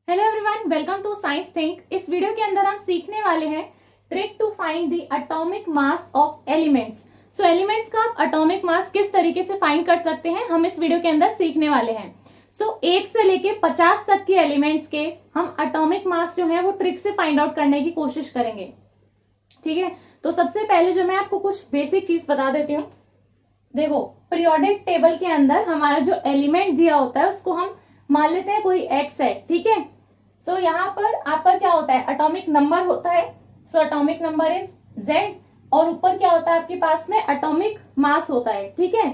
Hello everyone, welcome to science think. इस वीडियो के अंदर हम सीखने वाले हैं trick to find the atomic mass of elements. So elements का आप एटॉमिक मास किस तरीके से फाइंड कर सकते हैं, हम इस वीडियो के अंदर सीखने वाले हैं। सो 1 से लेके 50 तक के एलिमेंट्स के हम एटॉमिक मास जो है वो ट्रिक से फाइंड आउट करने की कोशिश करेंगे। ठीक है, तो सबसे पहले जो मैं आपको कुछ बेसिक चीज बता देती हूँ। देखो, पीरियोडिक टेबल के अंदर हमारा जो एलिमेंट दिया होता है उसको हम मान लेते हैं कोई एक्स है। ठीक है, सो यहाँ पर आपका क्या होता है, एटॉमिक नंबर होता है। So atomic number is Z, और ऊपर क्या होता है आपके पास में, एटॉमिक मास होता है। ठीक है,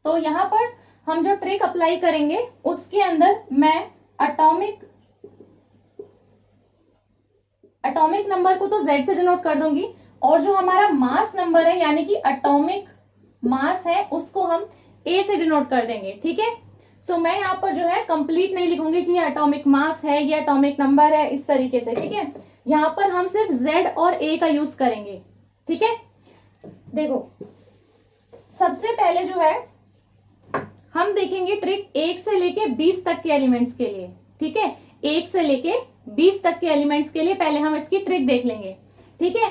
तो यहाँ पर हम जो ट्रिक अप्लाई करेंगे उसके अंदर मैं एटॉमिक नंबर को तो जेड से डिनोट कर दूंगी, और जो हमारा मास नंबर है यानी कि एटॉमिक मास है उसको हम ए से डिनोट कर देंगे। ठीक है, सो मैं यहाँ पर जो है कंप्लीट नहीं लिखूंगी कि ये एटॉमिक मास है, ये एटॉमिक नंबर है, इस तरीके से। ठीक है, यहाँ पर हम सिर्फ जेड और ए का यूज करेंगे। ठीक है, देखो सबसे पहले जो है हम देखेंगे ट्रिक 1 से लेके 20 तक के एलिमेंट्स के लिए। ठीक है, 1 से लेके 20 तक के एलिमेंट्स के लिए पहले हम इसकी ट्रिक देख लेंगे। ठीक है,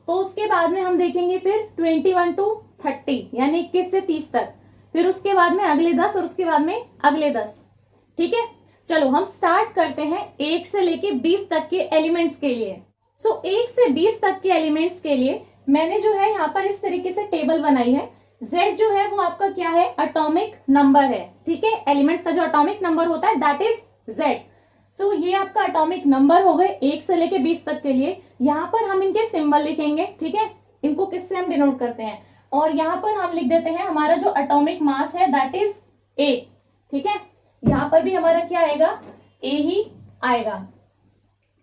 तो उसके बाद में हम देखेंगे फिर 21 to 30 यानी 21 से 30 तक, फिर उसके बाद में अगले 10 और उसके बाद में अगले 10। ठीक है, चलो हम स्टार्ट करते हैं 1 से लेके 20 तक के एलिमेंट्स के लिए। सो 1 से 20 तक के एलिमेंट्स के लिए मैंने जो है यहाँ पर इस तरीके से टेबल बनाई है। Z जो है वो आपका क्या है, एटॉमिक नंबर है। ठीक है, एलिमेंट्स का जो एटॉमिक नंबर होता है दैट इज Z। सो ये आपका एटॉमिक नंबर हो गए 1 से लेके 20 तक के लिए। यहाँ पर हम इनके सिंबल लिखेंगे। ठीक है, इनको किससे हम डिनोट करते हैं, और यहाँ पर हम लिख देते हैं हमारा जो एटॉमिक मास है दैट इज A। ठीक है, यहाँ पर भी हमारा क्या आएगा, A ही आएगा।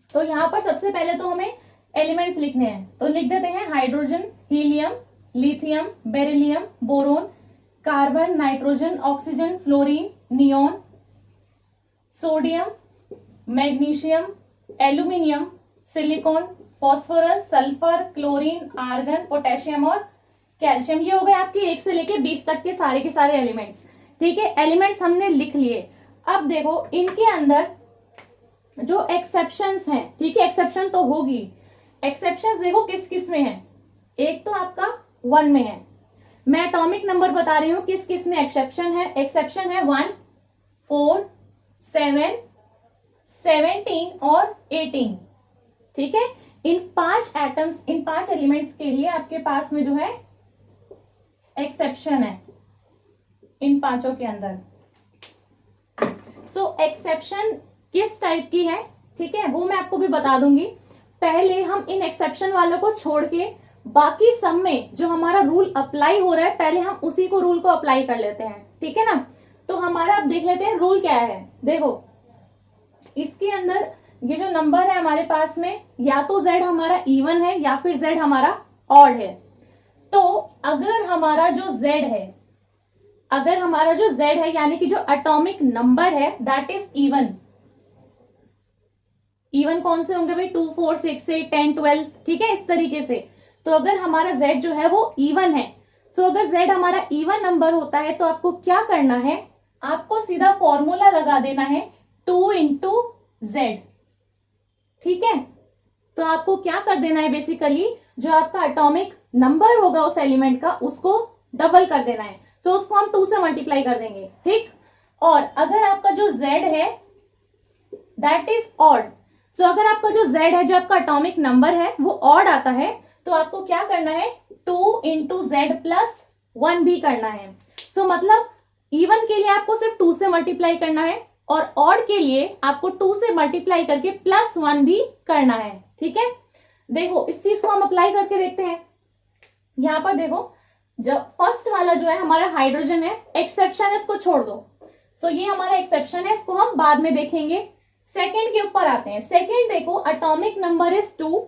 तो यहाँ पर सबसे पहले तो हमें एलिमेंट्स लिखने हैं, तो लिख देते हैं hydrogen, helium, lithium, beryllium, boron, carbon, nitrogen, oxygen, fluorine, neon, sodium, magnesium, aluminium, silicon, phosphorus, sulphur, chlorine, argon, potassium और कैल्शियम। ये हो गए आपके 1 से लेके 20 तक के सारे एलिमेंट्स। ठीक है, एलिमेंट्स हमने लिख लिए। अब देखो इनके अंदर जो एक्सेप्शंस हैं, ठीक है, एक्सेप्शन तो होगी। एक्सेप्शंस देखो किस किस में है, एक तो आपका 1 में है। मैं एटॉमिक नंबर बता रही हूं किस किस में एक्सेप्शन है। एक्सेप्शन है 1, 4, 7, 17 और 18। ठीक है, इन 5 एटम्स, इन 5 एलिमेंट्स के लिए आपके पास में जो है एक्सेप्शन है इन 5 के अंदर। सो एक्सेप्शन किस टाइप की है, ठीक है, वो मैं आपको भी बता दूंगी। पहले हम इन एक्सेप्शन वालों को छोड़ के बाकी सब में जो हमारा रूल अप्लाई हो रहा है पहले हम उसी को रूल को अप्लाई कर लेते हैं। ठीक है ना, तो हमारा अब देख लेते हैं रूल क्या है। देखो इसके अंदर ये जो नंबर है हमारे पास में, या तो Z हमारा इवन है या फिर Z हमारा ऑड है। तो अगर हमारा जो Z है यानी कि जो एटॉमिक नंबर है दैट इज इवन। इवन कौन से होंगे भाई, 2, 4, 6, 8, 10, 12। ठीक है, इस तरीके से। तो अगर हमारा Z जो है वो इवन है, सो अगर Z हमारा इवन नंबर होता है तो आपको क्या करना है, आपको सीधा फॉर्मूला लगा देना है 2 into Z। ठीक है, तो आपको क्या कर देना है, बेसिकली जो आपका एटॉमिक नंबर होगा उस एलिमेंट का उसको डबल कर देना है। सो उसको हम 2 से मल्टीप्लाई कर देंगे। ठीक, और अगर आपका जो Z है दैट इज ऑड, सो अगर आपका जो Z है, जो आपका एटॉमिक नंबर है वो ऑड आता है, तो आपको क्या करना है, 2 into Z plus 1 भी करना है। सो मतलब इवन के लिए आपको सिर्फ 2 से मल्टीप्लाई करना है, और ऑड के लिए आपको 2 से मल्टीप्लाई करके +1 भी करना है। ठीक है, देखो इस चीज को हम अप्लाई करके देखते हैं। यहां पर देखो जो फर्स्ट वाला जो है हमारा हाइड्रोजन है, एक्सेप्शन है, इसको छोड़ दो। सो ये हमारा एक्सेप्शन है, इसको हम बाद में देखेंगे। सेकेंड के ऊपर आते हैं। सेकेंड देखो एटॉमिक नंबर इज 2,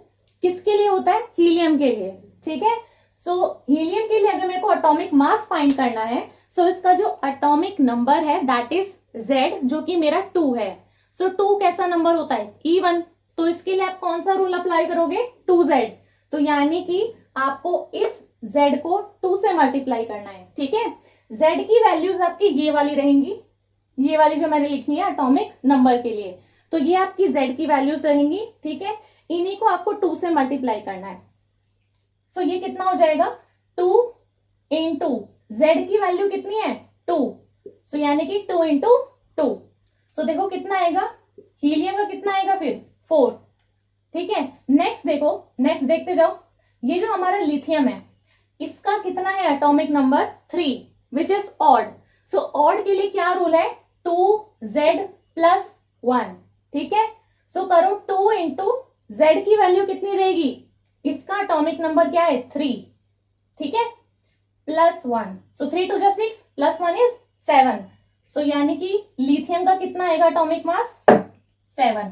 किसके लिए होता है, हीलियम के लिए। ठीक है, सो हीलियम के लिए अगर मेरे को एटॉमिक मास फाइंड करना है, सो इसका जो एटॉमिक नंबर है दैट इज Z, जो कि मेरा 2 है। सो 2 कैसा नंबर होता है, इवन। तो इसके लिए आप कौन सा रूल अप्लाई करोगे, 2Z। तो यानी कि आपको इस Z को 2 से मल्टीप्लाई करना है। ठीक है, Z की वैल्यूज आपकी ये वाली रहेंगी, ये वाली जो मैंने लिखी है एटॉमिक नंबर के लिए। तो ये आपकी Z की वैल्यूज रहेंगी, ठीक है। इन्हीं को आपको 2 से मल्टीप्लाई करना है। सो ये कितना हो जाएगा 2 इंटू Z की वैल्यू कितनी है 2, सो यानी कि 2 इंटू 2। सो देखो कितना आएगा, हीलियम का कितना आएगा फिर 4, ठीक है। नेक्स्ट देखो, नेक्स्ट देखते जाओ। ये जो हमारा लिथियम है इसका कितना है atomic number 3 which is odd. So odd के लिए क्या रूल है 2Z प्लस 1, ठीक है। सो करो 2 इंटू Z की वैल्यू कितनी रहेगी, इसका एटॉमिक नंबर क्या है 3, ठीक है, प्लस 1। सो 3 2 जा 6 प्लस 1 इज 7। सो यानी कि लिथियम का कितना आएगा एटॉमिक मास 7।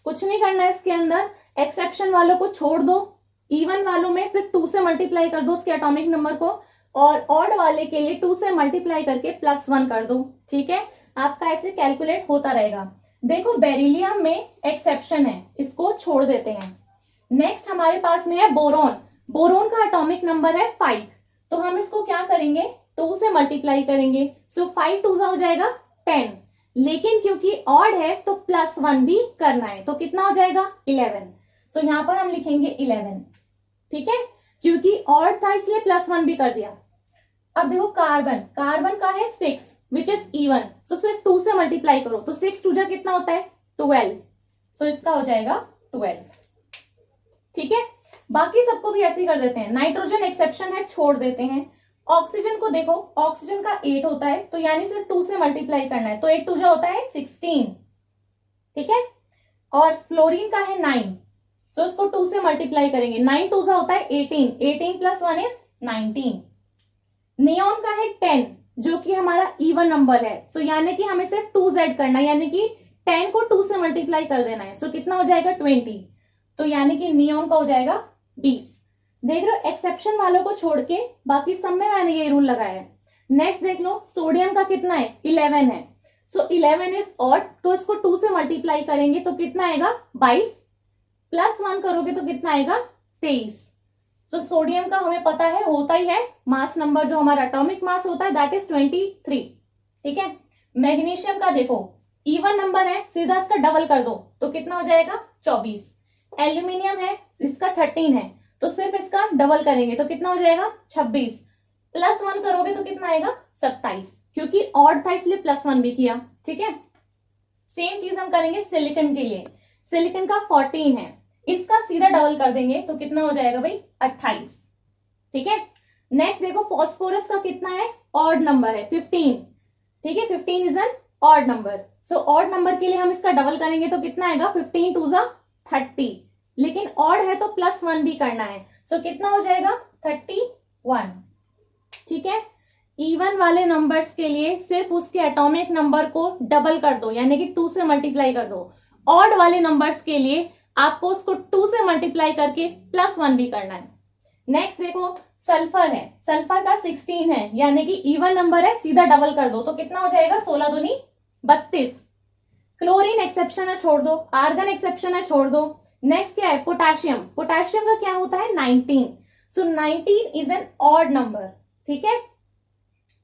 कुछ नहीं करना है इसके अंदर, एक्सेप्शन वालों को छोड़ दो, इवन वालों में सिर्फ 2 से मल्टीप्लाई कर दो उसके एटॉमिक नंबर को, और ऑड वाले के लिए 2 से मल्टीप्लाई करके प्लस 1 कर दो, ठीक है। आपका ऐसे कैलकुलेट होता रहेगा। देखो बेरिलियम में एक्सेप्शन है, इसको छोड़ देते हैं। नेक्स्ट हमारे पास में है बोरोन। बोरोन का एटॉमिक नंबर है 5, तो हम इसको क्या करेंगे 2 से मल्टीप्लाई करेंगे। सो 5 2 हो जाएगा 10, लेकिन क्योंकि ऑड है तो प्लस 1 भी करना है, तो कितना हो जाएगा 11। सो यहां पर हम लिखेंगे 11, ठीक है, क्योंकि ऑड था इसलिए प्लस 1 भी कर दिया। अब देखो कार्बन, कार्बन का है 6 विच इज इवन, सो सिर्फ 2 से मल्टीप्लाई करो, तो 6 2 जा कितना होता है 12। सो इसका हो जाएगा 12, ठीक है। बाकी सबको भी ऐसे ही कर देते हैं। नाइट्रोजन एक्सेप्शन है, छोड़ देते हैं। ऑक्सीजन को देखो, ऑक्सीजन का 8 होता है, तो यानी सिर्फ 2 से मल्टीप्लाई करना है, तो 8 2 जा होता है 16, ठीक है। और फ्लोरीन का है 9, सो इसको 2 से मल्टीप्लाई करेंगे, 9 2 जा होता है 18, 18 प्लस 1 इज 19। नियॉन का है 10 जो कि हमारा इवन नंबर है, सो यानी कि हमें सिर्फ 2Z करना है, यानी कि 10 को 2 से मल्टीप्लाई कर देना है। सो कितना हो जाएगा 20, तो यानी कि नियॉन का हो जाएगा 20। देख रहे हो एक्सेप्शन वालों को छोड़ के बाकी सब में मैंने ये रूल लगाया है। नेक्स्ट देख लो, सोडियम का कितना है 11 है, सो 11 इज ऑड, तो इसको 2 से मल्टीप्लाई करेंगे तो कितना आएगा 22, प्लस 1 करोगे तो कितना आएगा 23। सो सोडियम का हमें पता है होता ही है मास नंबर, जो हमारा एटॉमिक मास होता है दैट इज 23, ठीक है। मैग्नीशियम का देखो इवन नंबर है, सीधा इसका डबल कर दो तो कितना हो जाएगा 24। एल्यूमिनियम है, इसका 13 है, तो सिर्फ इसका डबल करेंगे तो कितना हो जाएगा 26, प्लस 1 करोगे तो कितना आएगा 27, क्योंकि ऑड था इसलिए प्लस 1 भी किया, ठीक है। सेम चीज हम करेंगे सिलिकॉन के लिए। सिलिकॉन का 14 है, इसका सीधा डबल कर देंगे तो कितना हो जाएगा भाई 28, ठीक है। नेक्स्ट देखो फॉस्फोरस का कितना है ऑड नंबर है 15, ठीक है, 15 is an odd number. So odd number के लिए हम इसका डबल करेंगे तो कितना आएगा 15 2 जा 30, लेकिन ऑड है तो प्लस 1 भी करना है, सो कितना हो जाएगा 31, ठीक है। इवन वाले नंबर्स के लिए सिर्फ उसके एटॉमिक नंबर को डबल कर दो, यानी कि 2 से मल्टीप्लाई कर दो। ऑड वाले नंबर्स के लिए आपको उसको 2 से मल्टीप्लाई करके प्लस 1 भी करना है। नेक्स्ट देखो सल्फर है, सल्फर का 16 है, यानी कि इवन नंबर है, सीधा डबल कर दो तो कितना हो जाएगा 16 दूनी 32। क्लोरीन एक्सेप्शन है, छोड़ दो। आर्गन एक्सेप्शन है, छोड़ दो। नेक्स्ट क्या है पोटेशियम, पोटेशियम का क्या होता है 19, सो 19 इज एन ऑड नंबर, ठीक है।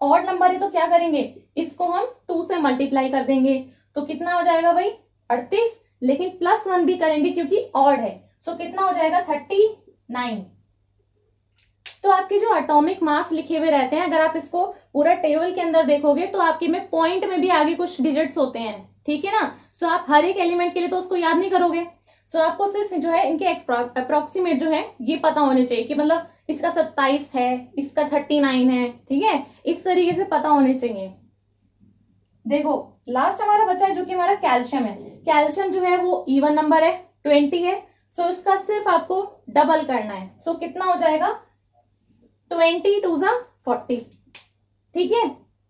ऑड नंबर है तो क्या करेंगे, इसको हम 2 से मल्टीप्लाई कर देंगे तो कितना हो जाएगा भाई 38, लेकिन प्लस 1 भी करेंगे क्योंकि ऑड है, सो कितना हो जाएगा 39। तो आपके जो एटॉमिक मास लिखे हुए रहते हैं, अगर आप इसको पूरा टेबल के अंदर देखोगे तो आपके में पॉइंट में भी आगे कुछ डिजिट्स होते हैं, ठीक है ना। सो आप हर एक एलिमेंट के लिए तो उसको याद नहीं करोगे, सो आपको सिर्फ जो है इनके अप्रोक्सीमेट जो है ये पता होने चाहिए कि मतलब इसका 27 है, इसका 39 है, ठीक है, इस तरीके से पता होने चाहिए। देखो लास्ट हमारा बचा है जो कि हमारा कैल्शियम है। कैल्शियम जो है वो इवन नंबर है 20 है, सो इसका सिर्फ आपको डबल करना है, सो कितना हो जाएगा 20 2 जा 40, ठीक है।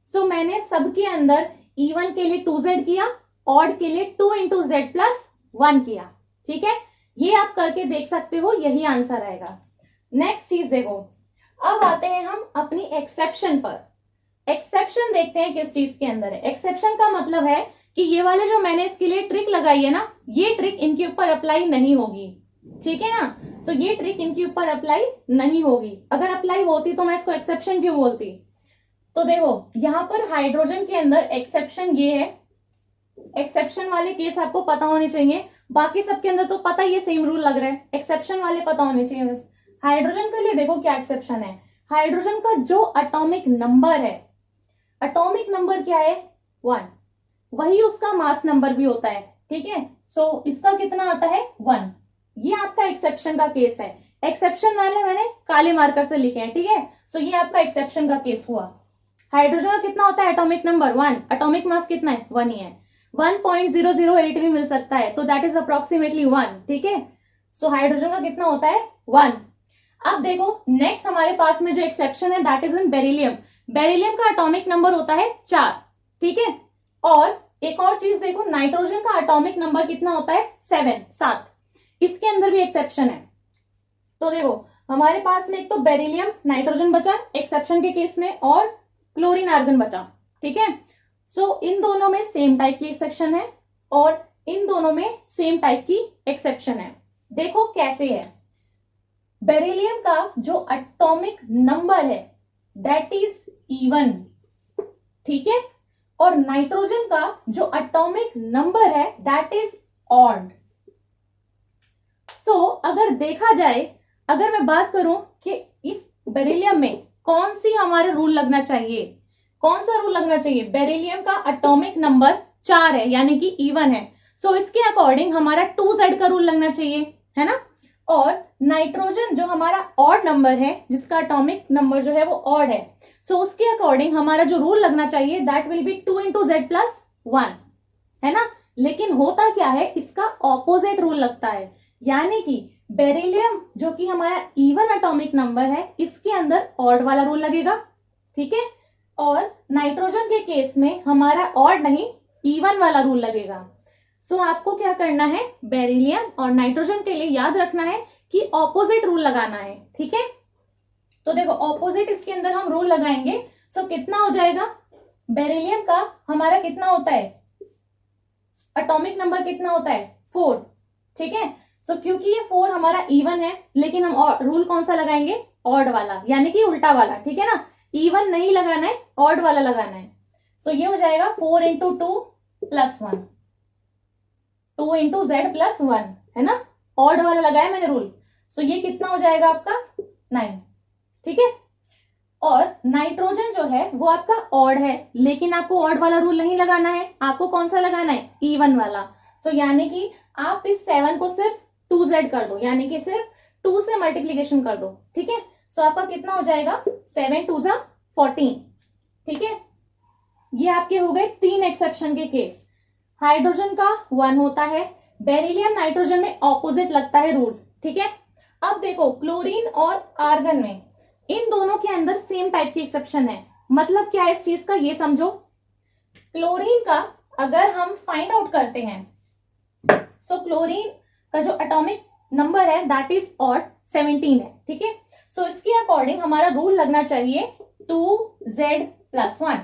सो मैंने सबके अंदर इवन के लिए 2Z किया, ऑड के लिए 2 इंटू Z प्लस 1 किया, ठीक है। ये आप करके देख सकते हो, यही आंसर आएगा। नेक्स्ट चीज देखो, अब आते हैं हम अपनी एक्सेप्शन पर। एक्सेप्शन देखते हैं किस चीज के अंदर है। एक्सेप्शन का मतलब है कि ये वाले जो मैंने इसके लिए ट्रिक लगाई है ना, ये ट्रिक इनके ऊपर अप्लाई नहीं होगी, ठीक है ना। सो ये ट्रिक इनके ऊपर अप्लाई नहीं होगी, अगर अप्लाई होती तो मैं इसको एक्सेप्शन क्यों बोलती। तो देखो यहां पर हाइड्रोजन के अंदर एक्सेप्शन ये है एक्सेप्शन वाले केस आपको पता होने चाहिए, बाकी सबके अंदर तो पता ही है, सेम रूल लग रहा है, एक्सेप्शन वाले पता होने चाहिए बस। हाइड्रोजन के लिए देखो क्या एक्सेप्शन है, हाइड्रोजन का जो एटॉमिक नंबर है, एटॉमिक नंबर क्या है 1, वही उसका मास नंबर भी होता है, ठीक है। सो इसका कितना आता है 1, ये आपका एक्सेप्शन का केस है। एक्सेप्शन वाले मैंने काले मार्कर से लिखे हैं, ठीक है। सो ये आपका एक्सेप्शन का केस हुआ। हाइड्रोजन का कितना होता है एटॉमिक नंबर 1, एटॉमिक मास कितना है 1 ही है, 1.008 भी मिल सकता है, तो दैट इज अप्रोक्सीमेटली 1, ठीक है। सो हाइड्रोजन का कितना होता है 1। अब देखो नेक्स्ट हमारे पास में जो एक्सेप्शन है that is in beryllium. Beryllium का एटॉमिक नंबर होता है 4, ठीक है। और एक और चीज देखो, नाइट्रोजन का एटॉमिक नंबर कितना होता है 7, इसके अंदर भी एक्सेप्शन है। तो देखो हमारे पास में एक तो बेरिलियम नाइट्रोजन बचा एक्सेप्शन के केस में, और क्लोरीन आर्गन बचा, ठीक है। सो इन दोनों में सेम टाइप की एक्सेप्शन है और इन दोनों में सेम टाइप की एक्सेप्शन है। देखो कैसे है, बेरिलियम का जो एटॉमिक नंबर है दैट इज इवन, ठीक है, और नाइट्रोजन का जो एटॉमिक नंबर है दैट इज ऑड। सो अगर देखा जाए, अगर मैं बात करूं कि इस बेरिलियम में कौन सी हमारा रूल लगना चाहिए, कौन सा रूल लगना चाहिए, बेरिलियम का एटॉमिक नंबर 4 है यानी कि इवन है, सो इसके अकॉर्डिंग हमारा 2Z का रूल लगना चाहिए, है ना। और नाइट्रोजन जो हमारा ऑड नंबर है, जिसका एटॉमिक नंबर जो है वो ऑड है, सो उसके अकॉर्डिंग हमारा जो रूल लगना चाहिए that will be 2 into Z plus 1, है ना। लेकिन होता क्या है, इसका ऑपोजिट रूल लगता है, यानी कि बेरिलियम जो कि हमारा इवन एटॉमिक नंबर है इसके अंदर ऑड वाला रूल लगेगा, ठीक है। और नाइट्रोजन के केस में हमारा ऑड नहीं इवन वाला रूल लगेगा। सो आपको क्या करना है, बेरिलियम और नाइट्रोजन के लिए याद रखना है कि ऑपोजिट रूल लगाना है, ठीक है। तो देखो ऑपोजिट इसके अंदर हम रूल लगाएंगे। सो कितना हो जाएगा, बेरिलियम का हमारा कितना होता है, एटॉमिक नंबर कितना होता है 4, ठीक है। सो क्योंकि ये 4 हमारा इवन है, लेकिन हम रूल कौन सा लगाएंगे, ऑड वाला, यानी कि उल्टा वाला, ठीक है ना। इवन नहीं लगाना है, ऑड वाला लगाना है। सो ये हो जाएगा 4 into 2 plus 1, 2 into Z plus 1, है ना, ऑड वाला लगाया मैंने रूल। सो ये कितना हो जाएगा आपका 9, ठीक है। और नाइट्रोजन जो है वो आपका ऑड है, लेकिन आपको ऑड वाला रूल नहीं लगाना है, आपको कौन सा लगाना है, इवन वाला। सो यानी कि आप इस 7 को सिर्फ 2Z कर दो, यानी कि सिर्फ 2 से मल्टीप्लीकेशन कर दो, ठीक है। सो आपका कितना हो जाएगा 7 2 14, ठीक है। ये आपके हो गए 3 एक्सेप्शन के केस। हाइड्रोजन का 1 होता है, बेरिलियम नाइट्रोजन में ऑपोजिट लगता है रूल, ठीक है। अब देखो क्लोरीन और आर्गन में, इन दोनों के अंदर सेम टाइप की एक्सेप्शन है। मतलब क्या है इस चीज का, ये समझो, क्लोरीन का अगर हम फाइंड आउट करते हैं, सो क्लोरीन का जो एटॉमिक नंबर है दैट इज ऑड 17 है, ठीक है। सो इसके अकॉर्डिंग हमारा रूल लगना चाहिए 2Z plus 1,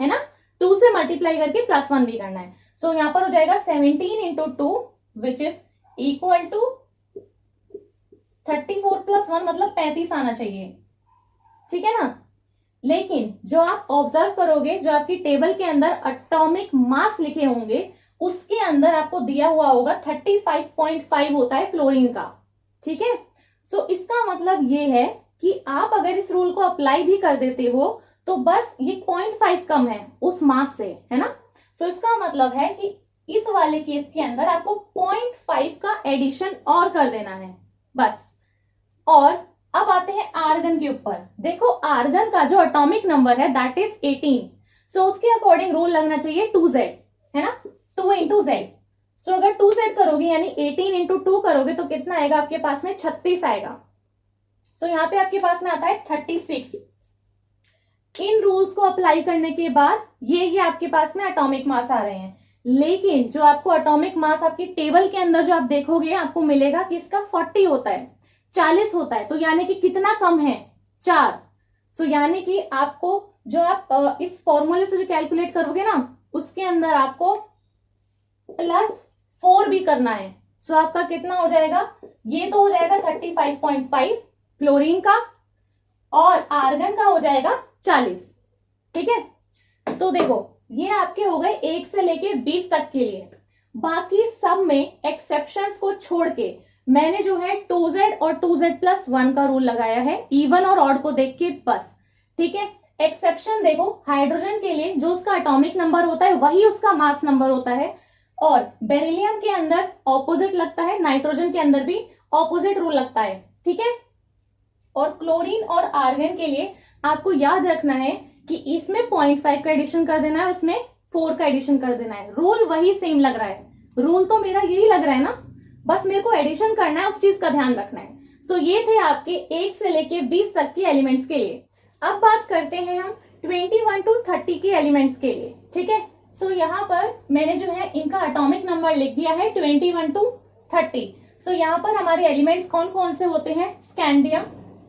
है ना, 2 से मल्टीप्लाई करके +1 भी करना है। सो यहां पर हो जाएगा 17 into 2 which is equal to 34 plus 1, मतलब 35 आना चाहिए, ठीक है ना। लेकिन जो आप ऑब्जर्व करोगे, जो आपकी टेबल के अंदर एटॉमिक मास लिखे होंगे उसके अंदर आपको दिया हुआ होगा 35.5 होता है क्लोरीन का, ठीक है। सो इसका मतलब ये है कि आप अगर इस रूल को अप्लाई भी कर देते हो तो बस ये 0.5 कम है उस मास से, है ना। सो इसका मतलब है कि इस वाले केस के अंदर आपको 0.5 का एडिशन और कर देना है बस। और अब आते हैं आर्गन के ऊपर। देखो आर्गन का जो एटॉमिक नंबर है दैट इज 18, सो उसके अकॉर्डिंग रूल लगना चाहिए 2Z, है ना, 2 into Z। सो अगर 2Z करोगे यानी 18 into 2 करोगे तो कितना आएगा आपके पास में 36 आएगा। सो यहाँ पे आपके पास में आता है 36। इन रूल्स को अप्लाई करने के बाद ये आपके पास में एटॉमिक मास आ रहे हैं, लेकिन जो आपको एटॉमिक मास आपकी टेबल के अंदर जो आप देखोगे आपको मिलेगा कि इसका 40 होता है, 40 होता है, तो यानी कि कितना कम है 4। सो यानी कि आपको जो आप इस फॉर्मूले से जो कैलकुलेट करोगे ना उसके अंदर आपको +4 भी करना है। सो आपका कितना हो जाएगा, ये तो हो जाएगा 35.5 क्लोरीन का और आर्गन का हो जाएगा 40, ठीक है। तो देखो ये आपके हो गए 1 से लेके 20 तक के लिए। बाकी सब में एक्सेप्शंस को छोड़ के मैंने जो है 2z और 2z+1 का रूल लगाया है, इवन और ऑड को देख के बस। ठीक है, एक्सेप्शन देखो, हाइड्रोजन के लिए जो उसका एटॉमिक नंबर होता है वही उसका मास नंबर होता है, और बेरिलियम के अंदर ऑपोजिट लगता है, नाइट्रोजन के अंदर भी ऑपोजिट रूल लगता है। ठीक है, और क्लोरीन और आर्गन के लिए आपको याद रखना है कि इसमें 0.5 का एडिशन कर देना है, उसमें 4 का एडिशन कर देना है। रूल वही सेम लग रहा है, रूल तो मेरा यही लग रहा है ना, बस मेरे को एडिशन करना है, उस चीज का ध्यान रखना है। सो ये थे आपके 1 से लेके 20 तक के एलिमेंट्स के लिए। अब बात करते हैं हम 21 to 30 के एलिमेंट्स के लिए। ठीक है, सो यहाँ पर मैंने जो है इनका एटॉमिक नंबर लिख दिया है 21 to 30। सो यहाँ पर हमारे एलिमेंट्स कौन कौन से होते हैं? Scandium,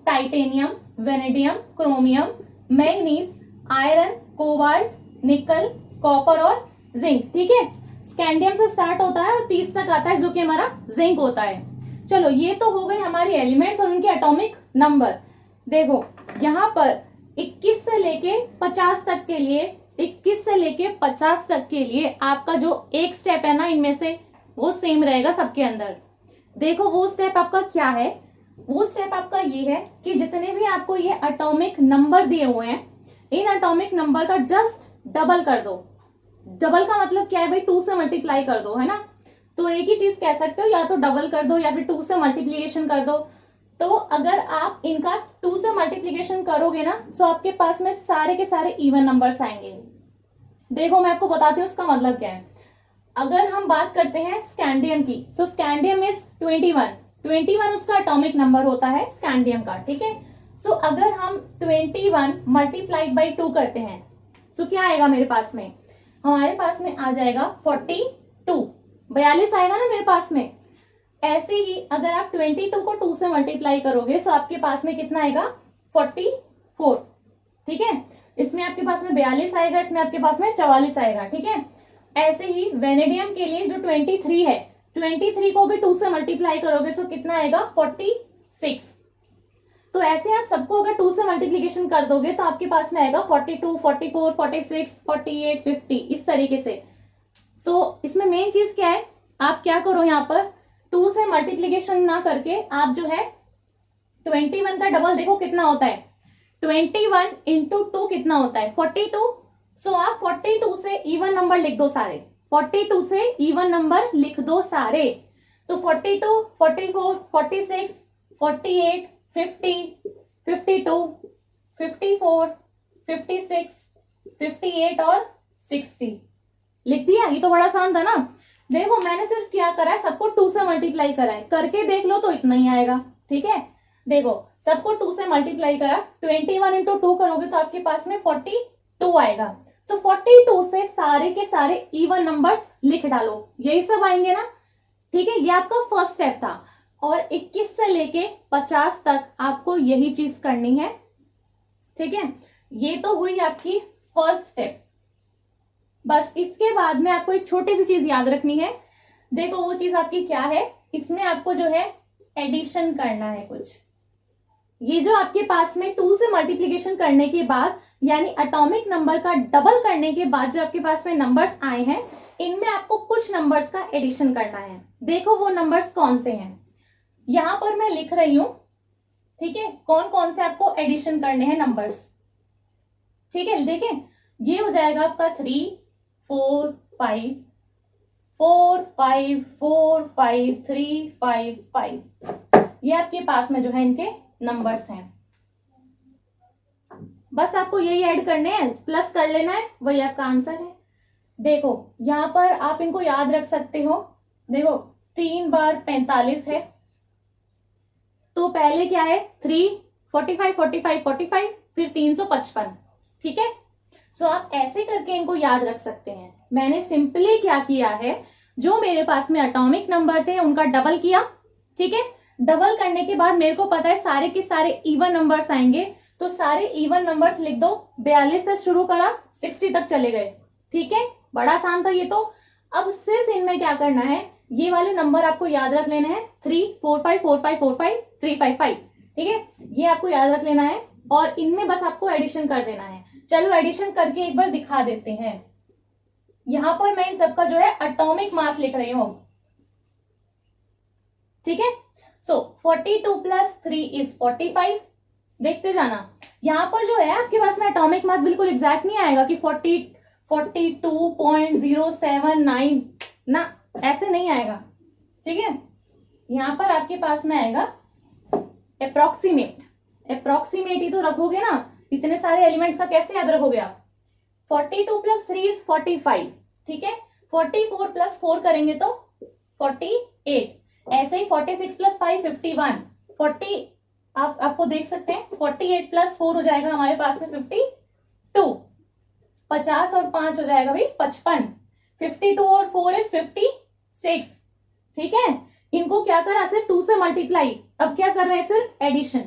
titanium, vanadium, chromium, manganese, iron, cobalt, निकल, कॉपर और जिंक। ठीक है, स्कैंडियम से स्टार्ट होता है और 30 तक आता है जो कि हमारा जिंक होता है। चलो, ये तो हो गए हमारे एलिमेंट्स और उनके एटॉमिक नंबर। देखो यहाँ पर 21 से लेके 50 तक के लिए, 21 से लेके 50 तक के लिए आपका जो एक स्टेप है ना इनमें से, वो सेम रहेगा सबके अंदर। देखो वो स्टेप आपका क्या है? वो स्टेप आपका ये है कि जितने भी आपको ये एटॉमिक नंबर दिए हुए हैं, इन एटॉमिक नंबर का जस्ट डबल कर दो। डबल का मतलब क्या है भाई? 2 से मल्टीप्लाई कर दो, है ना। तो एक ही चीज कह सकते हो, या तो डबल कर दो या फिर 2 से मल्टीप्लीकेशन कर दो। तो अगर आप इनका 2 से मल्टीप्लीकेशन करोगे ना, तो आपके पास में सारे के सारे इवन नंबर्स आएंगे। देखो मैं आपको बताती हूँ इसका मतलब क्या है। अगर हम बात करते हैं स्कैंडियम की, सो स्कैंडियम इज 21 उसका एटॉमिक नंबर होता है स्कैंडियम का। ठीक है, सो अगर हम 21 मल्टीप्लाइड बाई 2 करते हैं, सो क्या आएगा मेरे पास में? हमारे पास में आ जाएगा 42, 42 आएगा ना मेरे पास में। ऐसे ही अगर आप 22 को 2 से मल्टीप्लाई करोगे तो आपके पास में कितना आएगा? 44। ठीक है, इसमें आपके पास में 42 आएगा, इसमें आपके पास में 44 आएगा। ठीक है, ऐसे ही वेनेडियम के लिए जो 23 है, 23 को भी 2 से मल्टीप्लाई करोगे तो कितना आएगा? 46। तो ऐसे आप सबको अगर 2 से मल्टीप्लीकेशन कर दोगे तो आपके पास में आएगा 42, 44, 46, 48, 50, इस तरीके से। सो इसमें मेन चीज क्या है? आप क्या करो, यहाँ पर 2 से मल्टीप्लीकेशन ना करके आप जो है 21 का डबल देखो कितना होता है। 21 इंटू 2 कितना होता है? 42। सो आप 42 से इवन नंबर लिख दो सारे, 42 से इवन नंबर लिख दो सारे। तो 42, 44, 46, 48, 50, 52, 54, 56, 58 और 60 लिख दिया। ये तो बड़ा आसान था ना। देखो मैंने सिर्फ क्या करा है, सबको 2 से मल्टीप्लाई करा है, करके देख लो तो इतना ही आएगा। ठीक है, देखो सबको 2 से मल्टीप्लाई करा, 21 इंटू 2 करोगे तो आपके पास में 42 आएगा। सो 42 से सारे के सारे इवन नंबर्स लिख डालो, यही सब आएंगे ना। ठीक है, ये आपका फर्स्ट स्टेप था। और 21 से लेके 50 तक आपको यही चीज करनी है। ठीक है, ये तो हुई आपकी फर्स्ट स्टेप। बस इसके बाद में आपको एक छोटी सी चीज याद रखनी है। देखो वो चीज आपकी क्या है, इसमें आपको जो है एडिशन करना है कुछ। ये जो आपके पास में 2 से मल्टीप्लीकेशन करने के बाद, यानी एटॉमिक नंबर का डबल करने के बाद जो आपके पास में नंबर्स आए हैं, इनमें आपको कुछ नंबर्स का एडिशन करना है। देखो वो नंबर्स कौन से हैं, यहां पर मैं लिख रही हूं। ठीक है, कौन कौन से आपको एडिशन करने हैं नंबर्स। ठीक है, देखें ये हो जाएगा आपका 3, 4, 5, 4, 5, 4, 5, 3, 5, 5। ये आपके पास में जो है इनके नंबर्स हैं। बस आपको यही ऐड करने हैं, प्लस कर लेना है, वही आपका आंसर है। देखो यहां पर आप इनको याद रख सकते हो। देखो 3 बार 45 है, तो पहले क्या है 3, 45, 45, 45, फिर 355। ठीक है, सो आप ऐसे करके इनको याद रख सकते हैं। मैंने सिंपली क्या किया है, जो मेरे पास में एटॉमिक नंबर थे उनका डबल किया। ठीक है, डबल करने के बाद मेरे को पता है सारे के सारे इवन नंबर्स आएंगे, तो सारे इवन नंबर्स लिख दो। 42 से शुरू करा, 60 तक चले गए। ठीक है, बड़ा आसान था ये तो। अब सिर्फ इनमें क्या करना है, ये वाले नंबर आपको याद रख लेना है। 3, 4, 5, 4, 5, 4, 5, 3, 5, 5। ठीक है, ये आपको याद रख लेना है और इनमें बस आपको एडिशन कर देना है। चलो एडिशन करके एक बार दिखा देते हैं। यहां पर मैं इन सबका जो है एटॉमिक मास लिख रही हूं, ठीक है। सो 42 प्लस 3 इज 45। देखते जाना, यहां पर जो है आपके पास में एटॉमिक मास बिल्कुल एग्जैक्ट नहीं आएगा कि 42.079 ना, ऐसे नहीं आएगा, ठीक है। यहां पर आपके पास में आएगा अप्रोक्सीमेट, अप्रोक्सीमेट ही तो रखोगे ना, इतने सारे एलिमेंट्स का कैसे याद रखोगे आप। 42 प्लस 3 इज 45, ठीक है। 44 प्लस 4 करेंगे तो 48, ऐसे ही 46 प्लस 5 51, 40 आपको देख सकते हैं 48 प्लस 4 हो जाएगा हमारे पास में 52, 50 और 5 हो जाएगा भाई 55, 52 और 4 इज 56, ठीक है। इनको क्या करा, सिर्फ 2 से मल्टीप्लाई, अब क्या कर रहे हैं, सिर्फ एडिशन।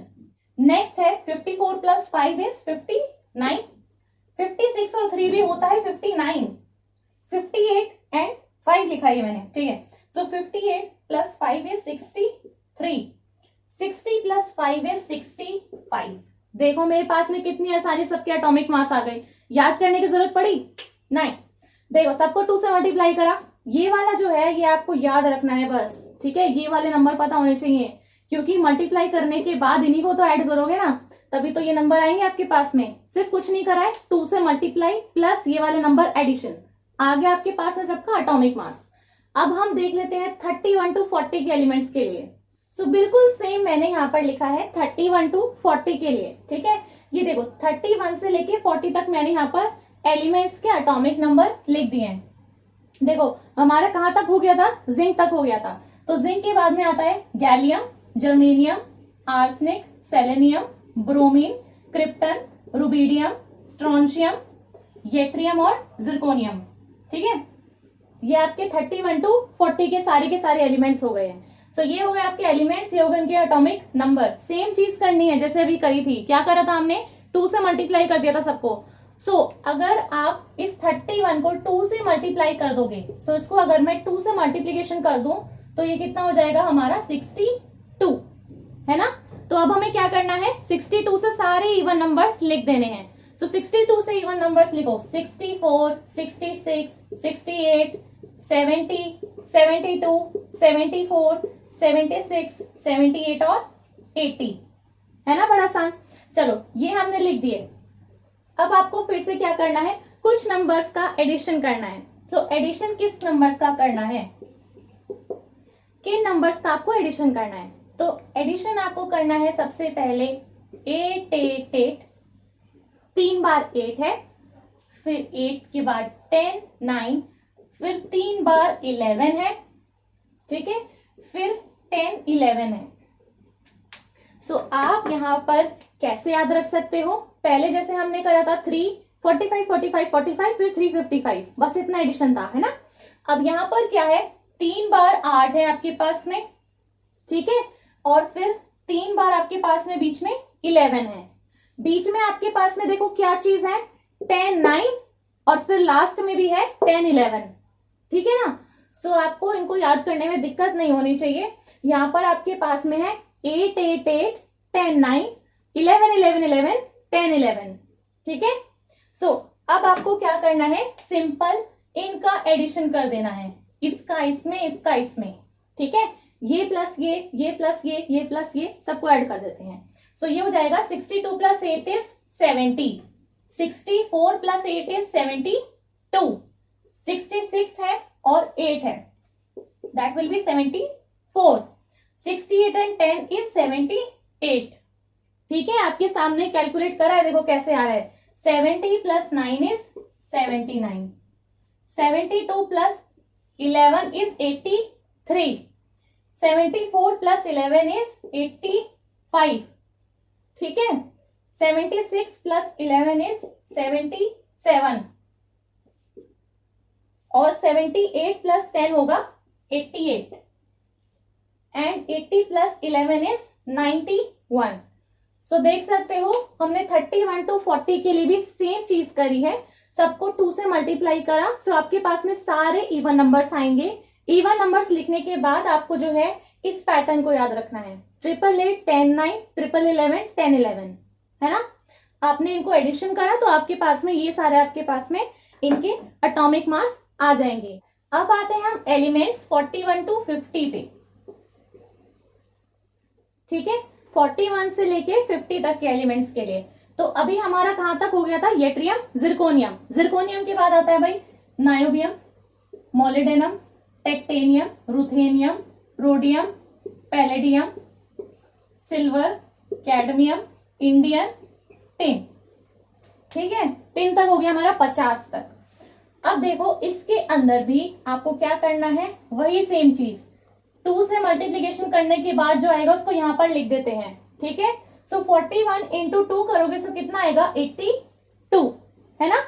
नेक्स्ट है 54 प्लस 5 इज 59, 56 और 3 भी होता है 59, 58 एंड 5 लिखा है मैंने, ठीक है। सो 58 प्लस 5 इज 63, 60 प्लस 5 इज 65। देखो मेरे पास में कितनी आसानी सबके एटॉमिक मास आ गए, याद करने की जरूरत पड़ी नहीं। देखो सबको 2 से मल्टीप्लाई करा, ये वाला जो है ये आपको याद रखना है बस, ठीक है। ये वाले नंबर पता होने चाहिए, क्योंकि मल्टीप्लाई करने के बाद इन्हीं को तो ऐड करोगे ना, तभी तो ये नंबर आएंगे आपके पास में। सिर्फ कुछ नहीं करा है, 2 से मल्टीप्लाई प्लस ये वाले नंबर एडिशन, आ गया आपके पास में सबका एटॉमिक मास। अब हम देख लेते हैं 31 टू 40 के एलिमेंट्स के लिए। सो बिल्कुल सेम मैंने यहाँ पर लिखा है 31 टू 40 के लिए, ठीक है। ये देखो 31 से लेके 40 तक मैंने यहाँ पर एलिमेंट्स के एटॉमिक नंबर लिख दिए हैं। देखो हमारा कहाँ तक हो गया था, जिंक तक हो गया था, तो जिंक के बाद में आता है gallium, germanium, arsenic, selenium, bromine, krypton, rubidium, strontium, yttrium और जिरकोनियम, ठीक है। ये आपके 31 टू 40 के सारे एलिमेंट्स हो गए हैं। सो ये हो गए आपके एलिमेंट्स, ये हो गए उनके एटॉमिक नंबर। सेम चीज करनी है जैसे अभी करी थी, क्या करा था हमने, 2 से मल्टीप्लाई कर दिया था सबको। सो अगर आप इस 31 को 2 से मल्टीप्लाई कर दोगे, सो इसको अगर मैं 2 से मल्टीप्लीकेशन कर दूं तो ये कितना हो जाएगा हमारा 62, है ना। तो अब हमें क्या करना है, 62 से सारे इवन नंबर्स लिख देने हैं। सो 62 से इवन नंबर्स लिखो, 64, 66, 68, 70, 72, 74, 76, 78 और 80, है ना, बड़ा आसान। चलो ये हमने लिख दिए। अब आपको फिर से क्या करना है, कुछ नंबर्स का एडिशन करना है। सो एडिशन किस नंबर्स का करना है, किन नंबर्स का आपको एडिशन करना है। तो एडिशन आपको करना है सबसे पहले 8 8 8, 3 बार 8 है, फिर 8 के बाद 10 9, फिर 3 बार 11 है, ठीक है, फिर 10 11 है। सो आप यहां पर कैसे याद रख सकते हो, पहले जैसे हमने करा था 3 45 45 45, फिर 355, बस इतना एडिशन था, है ना। अब यहां पर क्या है, 3 बार 8 है आपके पास में, ठीक है, और फिर 3 बार आपके पास में बीच में 11 है। बीच में आपके पास में देखो क्या चीज है, 10 9, और फिर लास्ट में भी है 10 11, ठीक है ना। सो आपको इनको याद करने में दिक्कत नहीं होनी चाहिए। यहां पर आपके पास में है 8 8 8, 10 9, 11 11 11, 10 11, ठीक है। सो अब आपको क्या करना है, सिंपल इनका एडिशन कर देना है, इसका इसमें, इसका इसमें, ठीक है। ये प्लस ये प्लस ये प्लस ये, सबको ऐड कर देते हैं। सो ये हो जाएगा 62 प्लस 8 इज 70, 64 प्लस 8 इज 72, 66 है और 8 है, that will be 74, 68 and 10 is 78, ठीक है। आपके सामने कैलकुलेट करा है, देखो कैसे आ रहा है, 70 plus 9 is 79, 72 plus 11 is 83, 74 plus 11 is 85, ठीक है। 76 प्लस 11 इज 77, और 78 प्लस 10 होगा 88, एंड 80 प्लस 11 इज 91। सो देख सकते हो हमने 31 टू 40 के लिए भी सेम चीज करी है, सबको 2 से मल्टीप्लाई करा। सो आपके पास में सारे इवन नंबर्स आएंगे। इवन नंबर्स लिखने के बाद आपको जो है इस पैटर्न को याद रखना है, 888 10 9, 1111 10 11, है ना। आपने इनको एडिशन करा तो आपके पास में ये सारे आपके पास में इनके एटॉमिक मास आ जाएंगे। अब आते हैं हम एलिमेंट्स 41 टू 50 पे, ठीक है, 41 से लेके 50 तक के एलिमेंट्स के लिए। तो अभी हमारा कहां तक हो गया था, येट्रियम, जिरकोनियम, जिरकोनियम के बाद आता है भाई niobium, molybdenum, technetium, ruthenium, rhodium, palladium, silver, cadmium, indium, tin, ठीक है, टिन तक हो गया हमारा 50 तक। अब देखो इसके अंदर भी आपको क्या करना है, वही सेम चीज 2 से मल्टीप्लीकेशन करने के बाद जो आएगा उसको यहां पर लिख देते हैं, ठीक है। सो 41 इंटू 2 करोगे तो कितना आएगा, 82, है ना।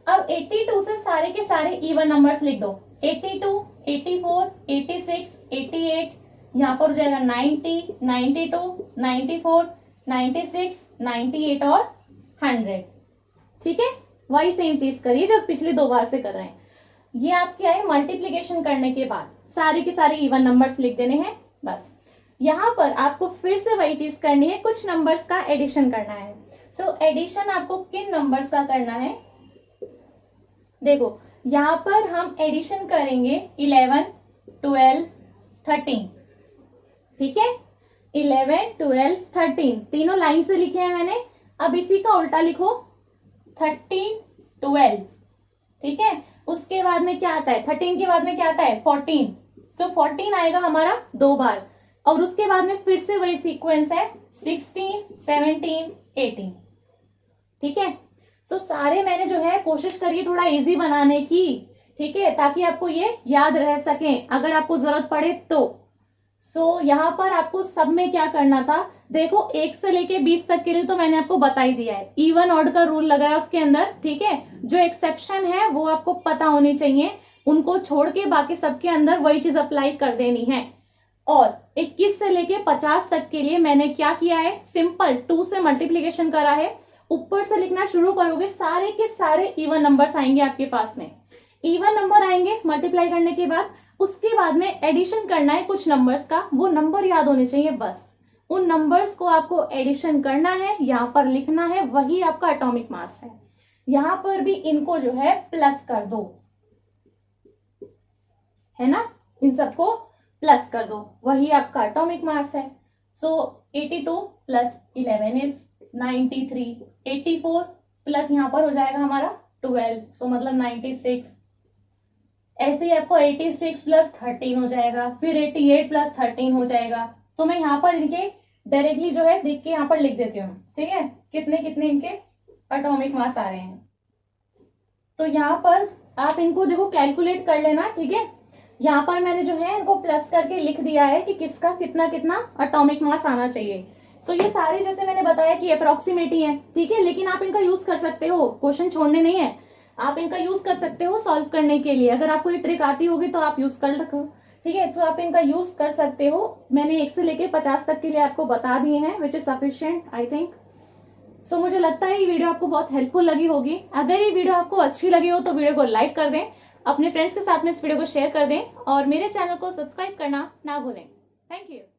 अब 82 से सारे के सारे इवन नंबर्स लिख दो, 82, 84, 86, 88, यहाँ पर हो जाएगा 90, 92, 94, 96, 98 और 100, ठीक है। वही सेम चीज करिए जो पिछली 2 बार से कर रहे हैं। ये आपके आए मल्टीप्लीकेशन करने के बाद सारे के सारे इवन नंबर्स लिख देने हैं बस। यहां पर आपको फिर से वही चीज करनी है, कुछ नंबर्स का एडिशन करना है। सो एडिशन आपको किन नंबर्स का करना है, देखो यहां पर हम एडिशन करेंगे 11, 12, 13, ठीक है, 11, 12, 13 तीनों लाइन से लिखे हैं मैंने। अब इसी का उल्टा लिखो 13, 12, ठीक है। उसके बाद में क्या आता है, 13 के बाद में क्या आता है 14, सो 14 आएगा हमारा 2 बार, और उसके बाद में फिर से वही सीक्वेंस है 16, 17, 18, ठीक है। सो सारे मैंने जो है कोशिश करिए थोड़ा इजी बनाने की, ठीक है, ताकि आपको ये याद रह सके अगर आपको जरूरत पड़े तो। सो यहाँ पर आपको सब में क्या करना था, देखो 1 से लेके 20 तक के लिए तो मैंने आपको बता ही दिया है, इवन ऑड का रूल लग रहा है उसके अंदर, ठीक है। जो एक्सेप्शन है वो आपको पता होनी चाहिए, उनको छोड़ के बाकी सबके अंदर वही चीज अप्लाई कर देनी है। और 21 से लेके 50 तक के लिए मैंने क्या किया है, सिंपल 2 से मल्टीप्लीकेशन करा है। ऊपर से लिखना शुरू करोगे सारे के सारे इवन नंबर्स आएंगे आपके पास में, इवन नंबर आएंगे मल्टीप्लाई करने के बाद। उसके बाद में एडिशन करना है कुछ नंबर्स का, वो नंबर याद होने चाहिए बस, उन नंबर्स को आपको एडिशन करना है, यहाँ पर लिखना है, वही आपका एटॉमिक मास है। यहाँ पर भी इनको जो है प्लस कर दो, है ना, इन सबको प्लस कर दो, वही आपका एटॉमिक मास है। सो 82 प्लस 11 इज 93, 84 प्लस यहाँ पर हो जाएगा हमारा 12, सो मतलब 96। ऐसे ही आपको 86 प्लस 13 हो जाएगा, फिर 88 प्लस 13 हो जाएगा। तो मैं यहाँ पर इनके डायरेक्टली जो है देख के यहाँ पर लिख देती हूँ, ठीक है, कितने कितने इनके एटॉमिक मास आ रहे हैं। तो यहाँ पर आप इनको देखो कैलकुलेट कर लेना, ठीक है। यहाँ पर मैंने जो है इनको प्लस करके लिख दिया है कि किसका कितना कितना एटॉमिक मास आना चाहिए। सो ये सारे जैसे मैंने बताया कि अप्रोक्सीमेट ही है, ठीक है, लेकिन आप इनका यूज कर सकते हो, क्वेश्चन छोड़ने नहीं है, आप इनका यूज कर सकते हो सॉल्व करने के लिए। अगर आपको ये ट्रिक आती होगी तो आप यूज कर रखो, ठीक है। सो आप इनका यूज कर सकते हो। मैंने 1 से लेके 50 तक के लिए आपको बता दिए हैं, which is sufficient I think. So मुझे लगता है ये वीडियो आपको बहुत हेल्पफुल लगी होगी। अगर ये वीडियो आपको अच्छी लगी हो तो वीडियो को लाइक कर दें, अपने फ्रेंड्स के साथ में इस वीडियो को शेयर कर दें, और मेरे चैनल को सब्सक्राइब करना ना भूलें। Thank you.